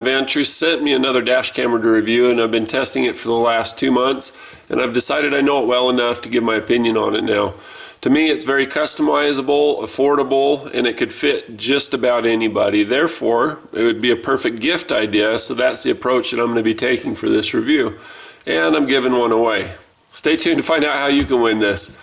Vantrue sent me another dash camera to review, and I've been testing it for the last 2 months, and I've decided I know it well enough to give my opinion on it now. To me, it's very customizable, affordable, and it could fit just about anybody. Therefore, it would be a perfect gift idea, so that's the approach that I'm going to be taking for this review. And I'm giving one away. Stay tuned to find out how you can win this.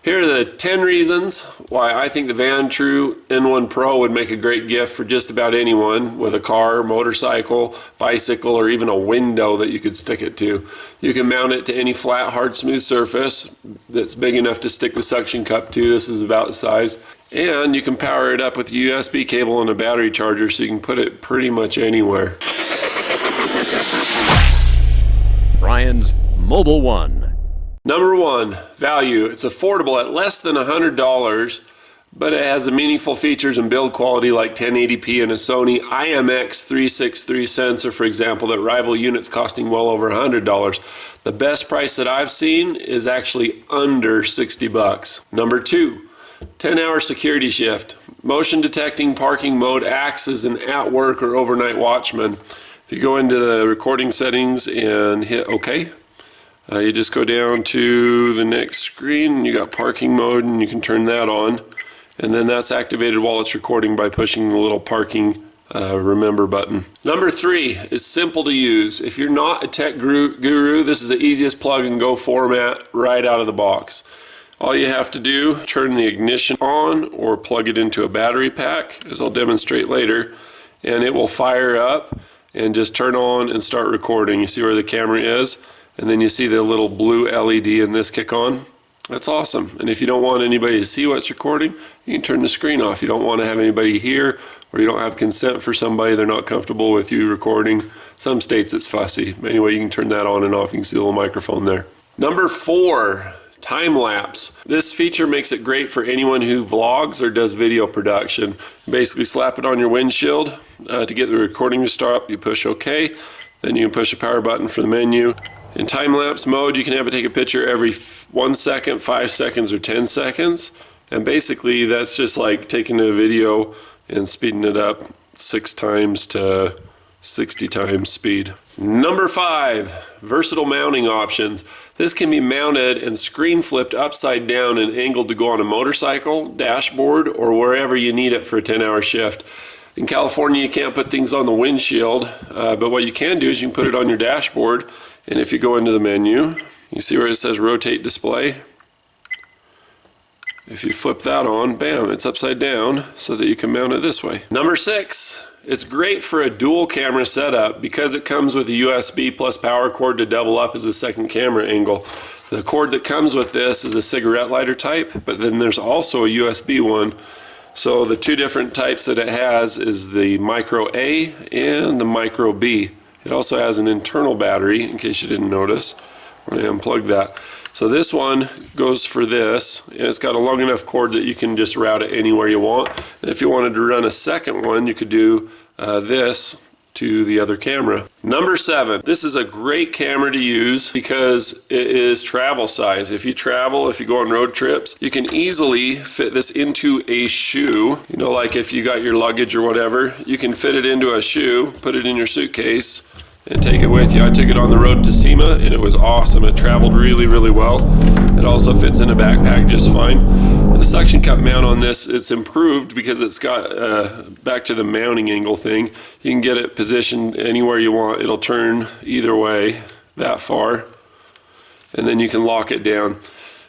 Here are the 10 reasons why I think the Vantrue N1 Pro would make a great gift for just about anyone with a car, motorcycle, bicycle, or even a window that you could stick it to. You can mount it to any flat, hard, smooth surface that's big enough to stick the suction cup to. This is about the size. And you can power it up with a USB cable and a battery charger, so you can put it pretty much anywhere. Brian's Mobile One. Number one, value. It's affordable at less than $100, but it has the meaningful features and build quality like 1080p and a Sony IMX363 sensor, for example, that rival units costing well over $100. The best price that I've seen is actually under 60 bucks. Number two, 10-hour security shift. Motion detecting parking mode acts as an at-work or overnight watchman. If you go into the recording settings and hit OK, you just go down to the next screen and you got parking mode, and you can turn that on, and then that's activated while it's recording by pushing the little parking remember button. Number three is simple to use. If you're not a tech guru, this is the easiest plug and go format right out of the box. All you have to do, turn the ignition on or plug it into a battery pack, as I'll demonstrate later, and it will fire up and just turn on and start recording. You see where the camera is? And then you see the little blue LED in this kick on. That's awesome. And if you don't want anybody to see what's recording, you can turn the screen off. You don't want to have anybody hear, or you don't have consent for somebody, they're not comfortable with you recording. Some states it's fussy. Anyway, you can turn that on and off. You can see the little microphone there. Number four, time lapse. This feature makes it great for anyone who vlogs or does video production. Basically slap it on your windshield to get the recording to start. You push OK. Then you can push the power button for the menu. In time-lapse mode, you can have it take a picture every 1 second, 5 seconds, or 10 seconds. And basically, that's just like taking a video and speeding it up 6 times to 60 times speed. Number five, versatile mounting options. This can be mounted and screen flipped upside down and angled to go on a motorcycle, dashboard, or wherever you need it for a 10-hour shift. In California, you can't put things on the windshield, but what you can do is you can put it on your dashboard. And if you go into the menu, you see where it says rotate display. If you flip that on, bam, it's upside down so that you can mount it this way. Number six, it's great for a dual camera setup because it comes with a USB plus power cord to double up as a second camera angle. The cord that comes with this is a cigarette lighter type, but then there's also a USB one. So the two different types that it has is the micro A and the micro B. It also has an internal battery, in case you didn't notice when I unplugged that. So this one goes for this, and it's got a long enough cord that you can just route it anywhere you want. And if you wanted to run a second one, you could do this to the other camera. Number seven, this is a great camera to use because it is travel size. If you travel, if you go on road trips, you can easily fit this into a shoe. You know, like if you got your luggage or whatever, you can fit it into a shoe, put it in your suitcase, and take it with you. I took it on the road to SEMA, and it was awesome. It traveled really, really well. It also fits in a backpack just fine. The suction cup mount on this, it's improved because it's got, back to the mounting angle thing, you can get it positioned anywhere you want. It'll turn either way, that far, and then you can lock it down.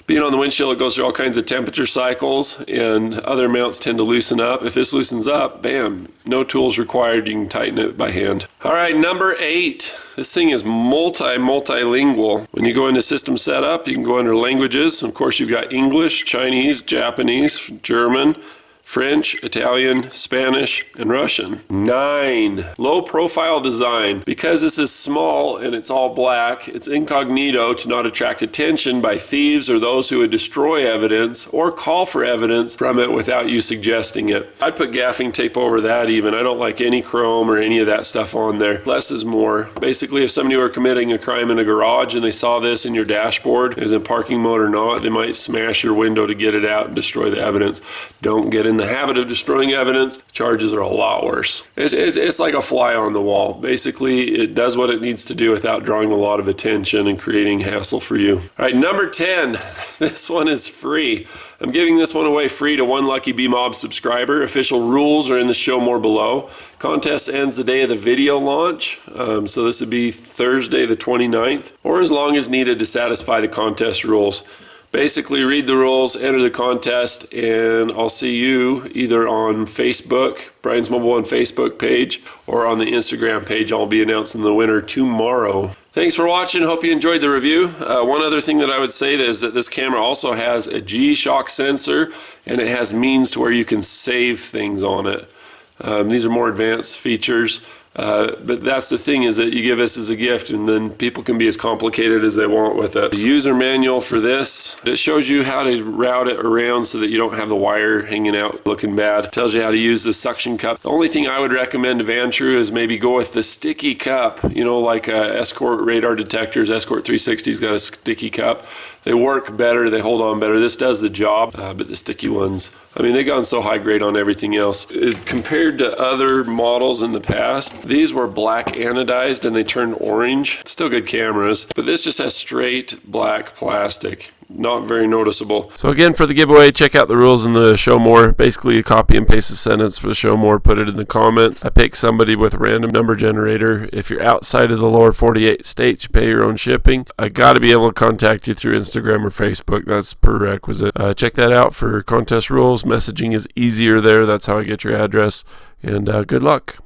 Being on the windshield, it goes through all kinds of temperature cycles, and other mounts tend to loosen up. If this loosens up, bam, no tools required. You can tighten it by hand. All right, number eight. This thing is multilingual. When you go into system setup, you can go under languages. Of course, you've got English, Chinese, Japanese, German, French, Italian, Spanish, and Russian. 9, low profile design. Because this is small and it's all black, it's incognito to not attract attention by thieves or those who would destroy evidence or call for evidence from it without you suggesting it. I'd put gaffing tape over that even. I don't like any chrome or any of that stuff on there. Less is more. Basically, if somebody were committing a crime in a garage and they saw this in your dashboard, it was in parking mode or not, they might smash your window to get it out and destroy the evidence. don't get in the habit of destroying evidence, charges are a lot worse. It's like a fly on the wall. Basically, it does what it needs to do without drawing a lot of attention and creating hassle for you. All right, number 10. This one is free. I'm giving this one away free to one lucky B-Mob subscriber. Official rules are in the show more below. Contest ends the day of the video launch, so this would be Thursday the 29th, or as long as needed to satisfy the contest rules. Basically, read the rules, enter the contest, and I'll see you either on Facebook, Brian's Mobile One Facebook page, or on the Instagram page. I'll be announcing the winner tomorrow. Thanks for watching. Hope you enjoyed the review. One other thing that I would say is that this camera also has a G-Shock sensor, and it has means to where you can save things on it. These are more advanced features. But that's the thing, is that you give this as a gift, and then people can be as complicated as they want with it. The user manual for this, it shows you how to route it around so that you don't have the wire hanging out looking bad. It tells you how to use the suction cup. The only thing I would recommend to Vantrue is maybe go with the sticky cup, you know, like Escort radar detectors. Escort 360's got a sticky cup. They work better, they hold on better. This does the job, but the sticky ones, I mean, they've gone so high grade on everything else. Compared to other models in the past, these were black anodized and they turned orange. Still good cameras, but this just has straight black plastic. Not very noticeable. So again, for the giveaway, check out the rules in the show more. Basically, you copy and paste the sentence for the show more, put it in the comments. I pick somebody with a random number generator. If you're outside of the lower 48 states, you pay your own shipping. I got to be able to contact you through Instagram or Facebook. That's prerequisite. Check that out for contest rules. Messaging is easier there. That's how I get your address. And good luck.